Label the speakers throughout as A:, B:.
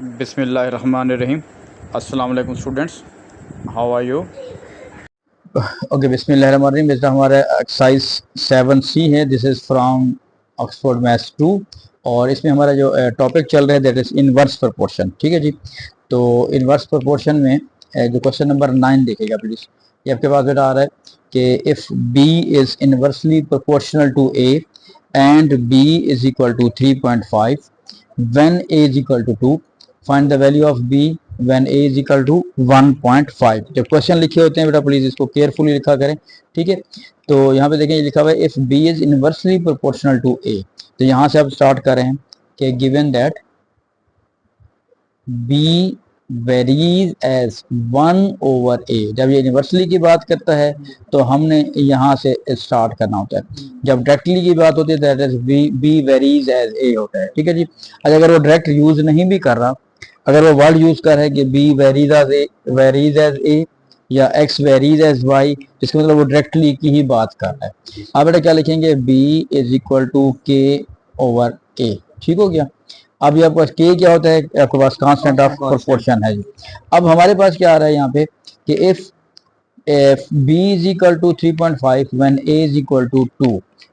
A: बिस्मिल्लाहिर्रहमानिर्रहीम। अस्सलाम वालेकुम students, how are you?
B: Okay, बिस्मिल्लाहिर्रहमानिर्रहीम। बेटा हमारा एक्सरसाइज 7C है। This is from Oxford maths 2 और इसमें हमारा जो टॉपिक चल रहा है दैट इज़ इनवर्स प्रोपोर्शन। ठीक है जी। तो इनवर्स प्रोपोर्शन में जो क्वेश्चन नंबर 9 देखिएगा प्लीज़। ये आपके पास बेटा आ रहा है कि if B is inversely proportional to A and B is equal to 3.5 when A is equal to 2 find the value of B when A is equal to 1.5। जब क्वेश्चन लिखे होते हैं बेटा प्लीज इसको केयरफुली लिखा करें। ठीक है, तो यहाँ पे देखें, ये लिखा हुआ है if B is inversely proportional to A. तो यहाँ से आप स्टार्ट करें कि given that B varies as 1/a। जब ये इनवर्सली की बात करता है तो हमने यहाँ से स्टार्ट करना होता है। जब डायरेक्टली की बात होती है that is B varies as A होता है। ठीक है जी। अगर वो डायरेक्ट यूज नहीं भी कर रहा, अगर वो वर्ड यूज कर रहा है कि बी वेरीज एज ए या एक्स वेरीज एज वाई, इसका मतलब वो डायरेक्टली की ही बात कर रहा है। आप बेटा क्या लिखेंगे, बी इज इक्वल टू के ओवर ए। ठीक हो गया। अब ये आपके पास के क्या होता है, आपके पास कांस्टेंट ऑफ प्रोपोर्शन है जी। अब हमारे पास क्या आ रहा है यहाँ पे कि if B is equal to 3.5 when A is equal to 2,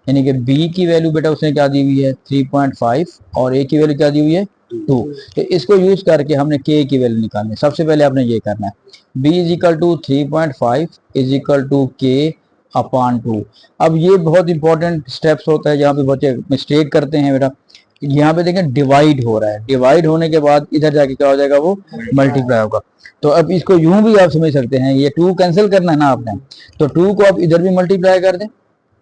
B: यानी कि बी की वैल्यू बेटा उसने क्या दी हुई है 3.5 और ए की वैल्यू क्या दी हुई है 2। तो इसको यूज करके हमने के की वैल्यू निकालनी है। सबसे पहले आपने ये करना है, B is equal to 3.5 is equal to k upon 2। अब ये बहुत इंपॉर्टेंट स्टेप्स होता है जहाँ पे बच्चे मिस्टेक करते हैं बेटा। यहाँ पे देखें डिवाइड हो रहा है, डिवाइड होने के बाद इधर जाके क्या हो जाएगा, वो मल्टीप्लाई होगा। तो अब इसको यूं भी आप समझ सकते हैं, ये 2 कैंसिल करना है ना आपने, तो 2 को आप इधर भी मल्टीप्लाई कर दें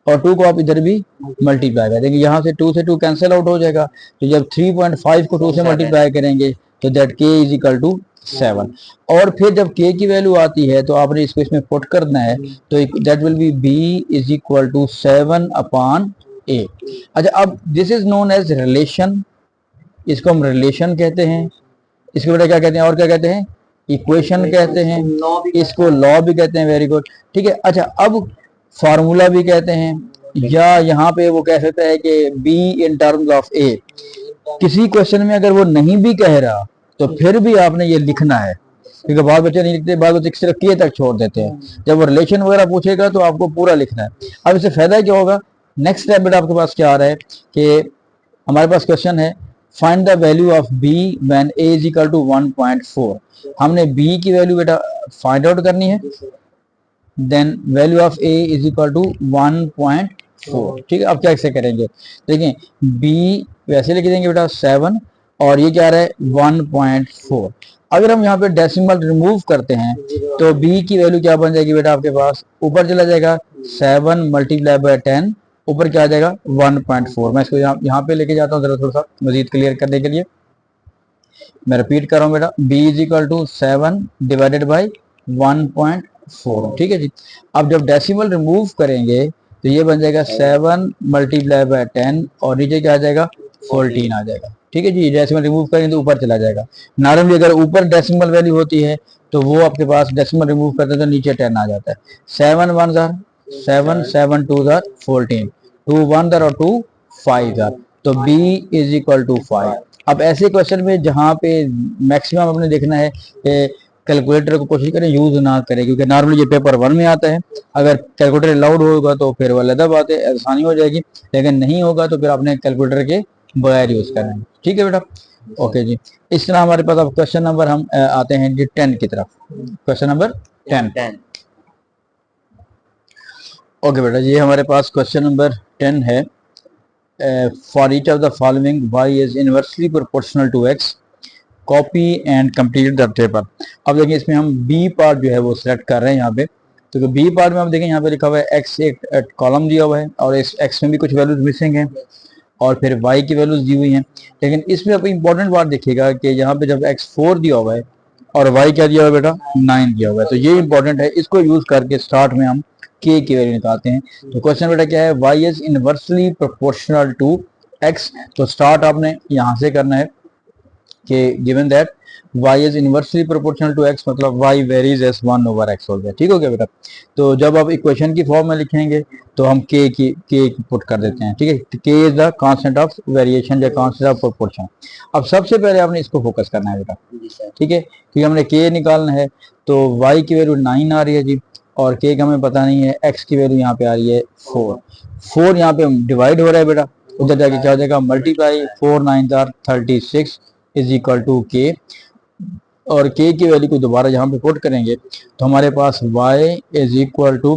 B: और 2 को आप इधर भी मल्टीप्लाई कर देंगे। यहाँ से 2 से 2 कैंसिल आउट हो जाएगा। तो जब 3.5 को 2 से मल्टीप्लाई करेंगे तो दैट के इज इक्वल टू 7। और फिर जब के की वैल्यू आती है तो आपने इसको इसमें पुट करना है, तो that will be B is equal to 7 upon A. अच्छा, अब this is known as relation, इसको हम रिलेशन कहते हैं। इसको बेटा क्या कहते हैं, और क्या कहते हैं, इक्वेशन कहते हैं, इसको लॉ भी कहते हैं। वेरी गुड, ठीक है। अच्छा, अब फार्मूला भी कहते हैं, या यहाँ पे वो कह सकता है कि बी इन टर्म्स ऑफ ए। किसी क्वेश्चन में अगर वो नहीं भी कह रहा तो फिर भी आपने ये लिखना है, क्योंकि बहुत बच्चे नहीं लिखते, बहुत बच्चे सिर्फ के तक छोड़ देते हैं। जब वो रिलेशन वगैरह पूछेगा तो आपको पूरा लिखना है। अब इससे फायदा क्या होगा, नेक्स्ट स्टेप बेटा आपके पास क्या आ रहा है कि हमारे पास क्वेश्चन है find the value of B when A is equal to 1.4। हमने बी की वैल्यू बेटा फाइंड आउट करनी है, then value of A is equal to 1.4। ठीक है, अब क्या ऐसे करेंगे, देखिए बी वैसे लिख देंगे बेटा 7 और ये क्या रहा है 1.4। अगर हम यहाँ पे डेसिमल रिमूव करते हैं तो b की वैल्यू क्या बन जाएगी बेटा, आपके पास ऊपर चला जाएगा 7 मल्टीप्लाई बाय 10, ऊपर क्या आ जाएगा 1.4। मैं इसको यहाँ पे लेके जाता हूँ जरा थोड़ा सा मजीद क्लियर करने के लिए। मैं रिपीट कर रहा हूँ बेटा, b is equal to 7 divided by 1.4। ठीक है जी। अब जब डेसिमल रिमूव करेंगे तो ये बन जाएगा 7 मल्टीप्लाई बाय 10 और नीचे क्या आ जाएगा 14 आ जाएगा। ठीक है जी, डेसिमल रिमूव करेंगे तो ऊपर चला जाएगा। नॉर्मली अगर ऊपर डेसिमल वैल्यू होती है तो वो आपके पास डेसिमल रिमूव करते हैं तो नीचे 10 आ जाता है। 7 1 जार 7, 7 2 जार 14, 2 1 जार और 2 5 जार, तो b इज इक्वल टू 5। अब ऐसे क्वेश्चन में जहाँ पे मैक्सिमम हमने देखना है कि कैलकुलेटर को कोशिश करें यूज ना करें, क्योंकि नॉर्मली ये पेपर 1 में आता है। अगर कैलकुलेटर अलाउड होगा तो फिर वो अलग बात है, आसानी हो जाएगी, लेकिन नहीं होगा तो फिर आपने कैलकुलेटर के बगैर यूज करना है। ठीक है बेटा, ओके जी। इस तरह हमारे पास अब क्वेश्चन नंबर हम आते हैं जी 10 की तरफ। Question number 10। ओके बेटा, ये हमारे पास क्वेश्चन नंबर 10 है। For each of the following y is inversely proportional to x, copy and complete the table. अब देखिए इसमें हम बी पार्ट जो है वो सिलेक्ट कर रहे हैं यहाँ पे। तो बी पार्ट में हम देखें यहाँ पे लिखा हुआ है एक्स, एक कॉलम दिया हुआ है और इस एक्स में भी कुछ वैल्यूज मिसिंग हैं और फिर वाई की वैल्यूज दी हुई हैं। लेकिन इसमें आप इंपॉर्टेंट बात देखिएगा कि यहाँ पे जब एक्स 4 दिया हुआ है और वाई क्या दिया हुआ है बेटा 9 दिया हुआ है, तो ये इंपॉर्टेंट है। इसको यूज करके स्टार्ट में हम के की वैल्यू निकालते हैं। तो क्वेश्चन बेटा क्या है, y is inversely proportional to x. तो स्टार्ट आपने यहाँ से करना है कि given that y is inversely proportional to x, मतलब y varies as 1 over x हो गया। ठीक हो गया बेटा। तो जब आप इक्वेशन की फॉर्म में लिखेंगे तो हम k पुट कर देते हैं। ठीक है, k is the constant of variation या कांस्टेंट ऑफ प्रोपोर्शन। अब सबसे पहले आपने इसको फोकस करना है बेटा। ठीक है, क्योंकि हमने k निकालना है, तो y की वैल्यू 9 आ रही है जी, और k का हमें पता नहीं है, x की वैल्यू यहाँ पे आ रही है 4 यहाँ पे डिवाइड हो रहा है बेटा, उधर जाके क्या हो जाएगा multiply, 4 9 36 is equal to k, और k की वैल्यू को दोबारा यहाँ पे पुट करेंगे तो हमारे पास y is equal to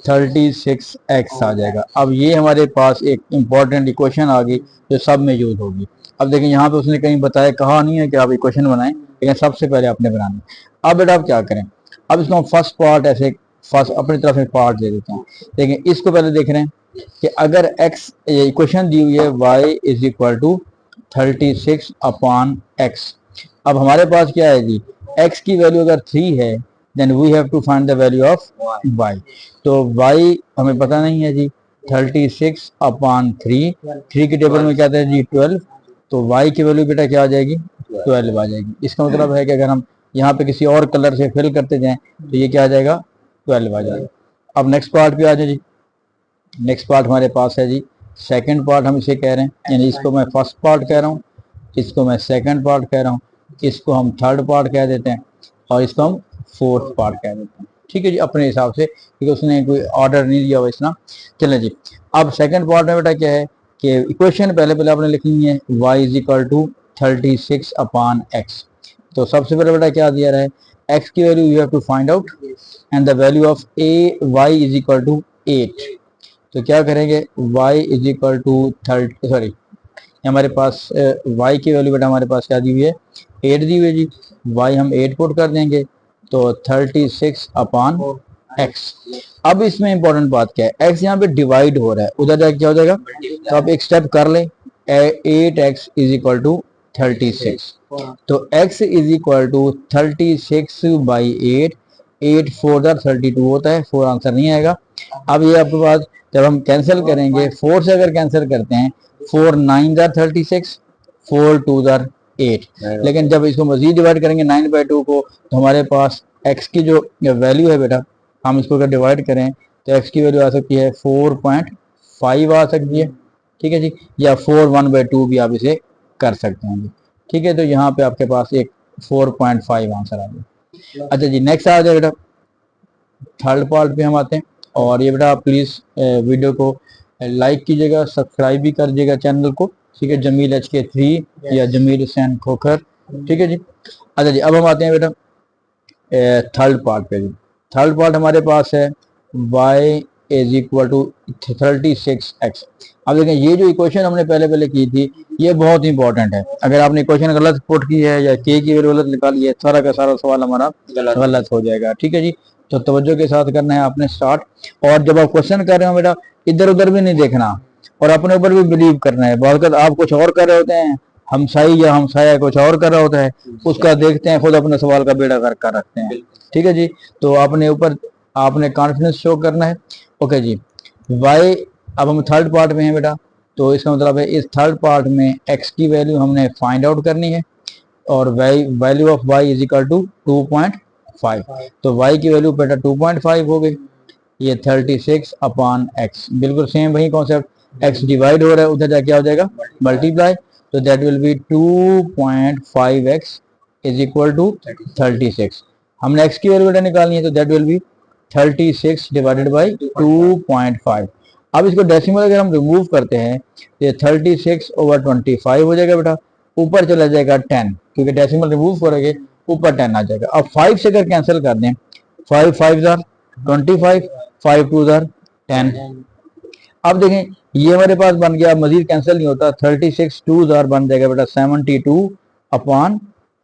B: 36x आ जाएगा। अब ये हमारे पास एक इम्पॉर्टेंट इक्वेशन आ गई जो सब में यूज होगी। अब देखिए यहाँ पे उसने कहीं बताया, कहा नहीं है कि आप इक्वेशन बनाएं, लेकिन सबसे पहले आपने बनाना। अब बेटा आप क्या करें, अब इसको हम फर्स्ट पार्ट ऐसे फर्स्ट अपनी तरफ से पार्ट दे देते हैं। देखिए इसको पहले देख रहे हैं कि अगर x इक्वेशन दी हुई है y is equal to 36 upon x, अब हमारे पास क्या है जी, x की वैल्यू अगर 3 है then we have to find the value of y। तो y हमें पता नहीं है जी, 36 अपॉन 3 के टेबल में क्या था जी 12, तो y की वैल्यू बेटा क्या आ जाएगी 12 आ जाएगी। इसका मतलब है कि अगर हम यहाँ पे किसी और कलर से फिल करते जाएं तो ये क्या आ जाएगा 12 आ जाएगा। अब नेक्स्ट पार्ट पे आ जाए जी। नेक्स्ट पार्ट हमारे पास है जी सेकंड पार्ट, हम इसे कह रहे हैं, यानी इसको मैं फर्स्ट पार्ट कह रहा हूँ, इसको मैं सेकंड पार्ट कह रहा हूँ, इसको हम थर्ड पार्ट कह देते हैं, और इसको हम फोर्थ पार्ट कह देते हैं। ठीक है जी, अपने हिसाब से, क्योंकि उसने कोई ऑर्डर नहीं दिया हुआ इतना। चलें जी, अब सेकंड पार्ट में बेटा क्या है कि इक्वेशन पहले आपने लिखनी है y is equal to 36 upon x। तो सबसे पहले बेटा क्या दिया रहा है, x की value you have to find out and the value of y is equal to 8। तो क्या करेंगे, y is equal to 30, sorry हमारे पास y की वैल्यू बेटा हमारे पास क्या दी हुई है 8 दी हुई है जी, y हम 8 पुट कर देंगे तो 36 अपॉन x। अब इसमें इंपॉर्टेंट बात क्या है, x यहाँ पे डिवाइड हो रहा है, उधर जाके क्या हो जाएगा, तो आप एक स्टेप कर लें, 8x इज इक्वल टू 36, तो x is equal to 36 by 8, 8 4 32 होता है, 4 आंसर नहीं आएगा। अब ये आपके पास जब हम कैंसिल करेंगे 4 से अगर कैंसिल करते हैं 4 9 36, 4 2 8, लेकिन जब इसको मजीद डिवाइड करेंगे 9/2 को तो हमारे पास x की जो वैल्यू है बेटा, हम इसको अगर डिवाइड करें तो x की वैल्यू आ सकती है 4.5 आ सकती है। ठीक है जी, या 4 1/2 भी आप इसे कर सकते हैं। ठीक है, तो यहाँ पे आपके पास एक 4.5 आंसर आ गया। अच्छा जी, नेक्स्ट आ जाए बेटा थर्ड पार्ट पे हम आते हैं, और ये बेटा आप प्लीज़ वीडियो को लाइक कीजिएगा, सब्सक्राइब भी कर दीजिएगा चैनल को। ठीक है, जमील HK3 या जमील हुसैन खोखर। ठीक है जी। अच्छा जी, अब हम आते हैं बेटा थर्ड पार्ट पे। जी थर्ड पार्ट हमारे पास है y is equal to 36x। अब देखें ये जो इक्वेशन हमने पहले की थी ये बहुत इंपॉर्टेंट है। अगर आपने इक्वेशन गलत पुट की है या k की वैल्यू गलत निकाली है, सारा का सारा सवाल हमारा गलत हो जाएगा। ठीक है जी, तो तवज्जो के साथ करना है आपने स्टार्ट, और जब आप क्वेश्चन कर रहे हो बेटा इधर उधर भी नहीं देखना, और अपने ऊपर भी बिलीव करना है। बहुत आप कुछ और कर रहे होते हैं, हमसाई या हमसाया कुछ और कर रहा होता है, उसका देखते हैं, खुद अपने सवाल का बेड़ा गर्क कर रखते हैं। ठीक है जी, तो अपने ऊपर आपने कॉन्फिडेंस शो करना है। ओके जी, y अब हम थर्ड पार्ट में हैं बेटा, तो इसका मतलब है इस थर्ड पार्ट में x की वैल्यू हमने फाइंड आउट करनी है, और value of y is equal to 2.5। तो y की वैल्यू बेटा 2.5 हो गई, ये 36 अपॉन x, बिल्कुल सेम वही कॉन्सेप्ट, x डिवाइड हो रहा है, उधर जाके क्या हो जाएगा मल्टीप्लाई, तो that will be 2.5x is equal to 36। हमने x की वैल्यू बेटा निकालनी है, तो that will be 36 divided by 2.5। अब इसको डेसिमल अगर हम रिमूव करते हैं तो ये 36 ओवर 25 हो जाएगा बेटा, ऊपर चला जाएगा 10, क्योंकि डेसिमल रिमूव करेंगे ऊपर 10 आ जाएगा। अब 5 से अगर कैंसिल कर दें, 5 5 25, 5 2 10। अब देखें ये हमारे पास बन गया, मजीद कैंसिल नहीं होता, 36 2 बन जाएगा बेटा 72 अपॉन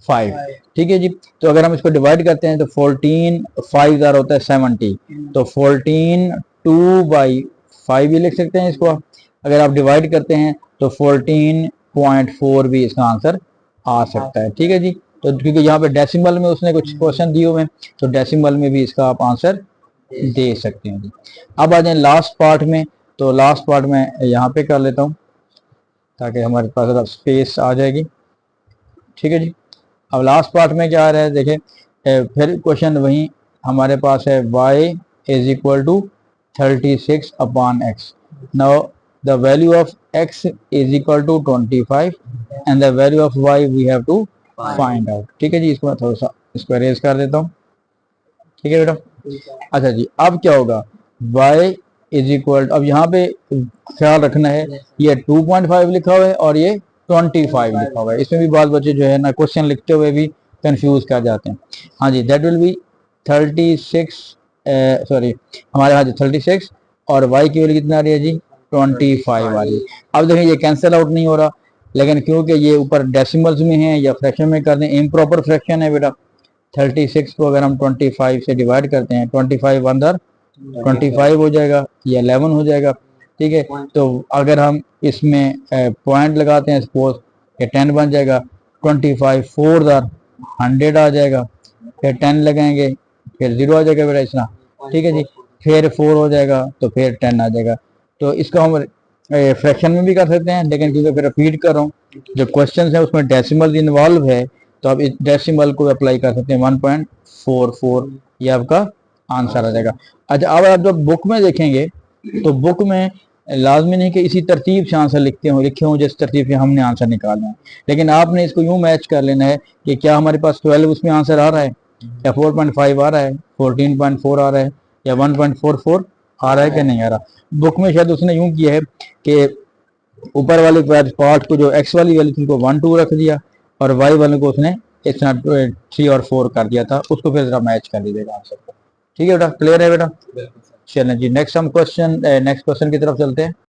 B: 5। ठीक है जी, तो अगर हम इसको डिवाइड करते हैं तो 14 5 होता है 70, तो 14 2/5 भी लिख सकते हैं इसको। अगर आप डिवाइड करते हैं तो 14.4 भी इसका आंसर आ सकता है। ठीक है जी, तो क्योंकि यहाँ पे डेसिमल में उसने कुछ क्वेश्चन दिए हुए हैं, तो डेसिमल में भी इसका आप आंसर दे सकते हैं जी। अब आ जाए लास्ट पार्ट में, तो लास्ट पार्ट में यहाँ पे कर लेता हूँ ताकि हमारे पास स्पेस आ जाएगी। ठीक है जी, अब लास्ट पार्ट में क्या आ रहा है देखें, फिर क्वेश्चन वही हमारे पास है y is equal to 36 upon x। Now the value of x is equal to 25 and the value of y we have to find out. ठीक है जी, इसको मैं थोड़ा सा इसको अरेज कर देता हूँ। ठीक है बेटा, अच्छा जी, अब क्या होगा, y इज इक्वल, अब यहाँ पे ख्याल रखना है ये 2.5 लिखा हुआ है और ये 25 लिखा हुआ है, इसमें भी बात बच्चे जो है ना क्वेश्चन लिखते हुए भी कंफ्यूज कर जाते हैं। हाँ जी, दैट विल बी 36 सॉरी हमारे यहाँ 36 और y की वैल्यू कितना आ रही है जी 25 आ रही है। अब देखें ये कैंसिल आउट नहीं हो रहा, लेकिन क्योंकि ये ऊपर डेसिमल्स में है या फ्रैक्शन में कर दें, इम्प्रॉपर फ्रैक्शन है बेटा। 36 को अगर हम 25 से डिवाइड करते हैं, 25 अंदर 25 हो जाएगा, ये 11 हो जाएगा। ठीक है, तो अगर हम इसमें पॉइंट लगाते हैं सपोज ये 10 बन जाएगा, 25 4 100 आ जाएगा, फिर 10 लगाएंगे फिर 0 आ जाएगा बेटा इतना। ठीक है जी, फिर 4 हो जाएगा तो फिर 10 आ जाएगा। तो इसको हम फ्रैक्शन में भी कर सकते हैं, लेकिन क्योंकि फिर रिपीट कर रहा हूँ, जो क्वेश्चन है उसमें डेसिमल इन्वॉल्व है, तो आप इस डेसिमल को अप्लाई कर सकते हैं 1.44, ये आपका आंसर आ जाएगा। अच्छा, अब आप जब बुक में देखेंगे तो बुक में लाजमी नहीं कि इसी तरतीब से आंसर लिखे हों जिस तरतीब से हमने आंसर निकालना है, लेकिन आपने इसको यूं मैच कर लेना है कि क्या हमारे पास 12 उसमें आंसर आ रहा है, या 4.5 आ रहा है, 14.4 आ रहा है, या 1.44 आ रहा है कि नहीं आ रहा। बुक में शायद उसने यूं किया है कि ऊपर वाले पार्ट को जो एक्स वाली वैल्यू थी को 1 2 रख दिया और वाई वाले को उसने इस तरह 3 और 4 कर दिया था, उसको फिर जरा मैच कर लीजिएगा आंसर को। ठीक है बेटा, क्लियर है बेटा। चलें जी, नेक्स्ट क्वेश्चन की तरफ चलते हैं।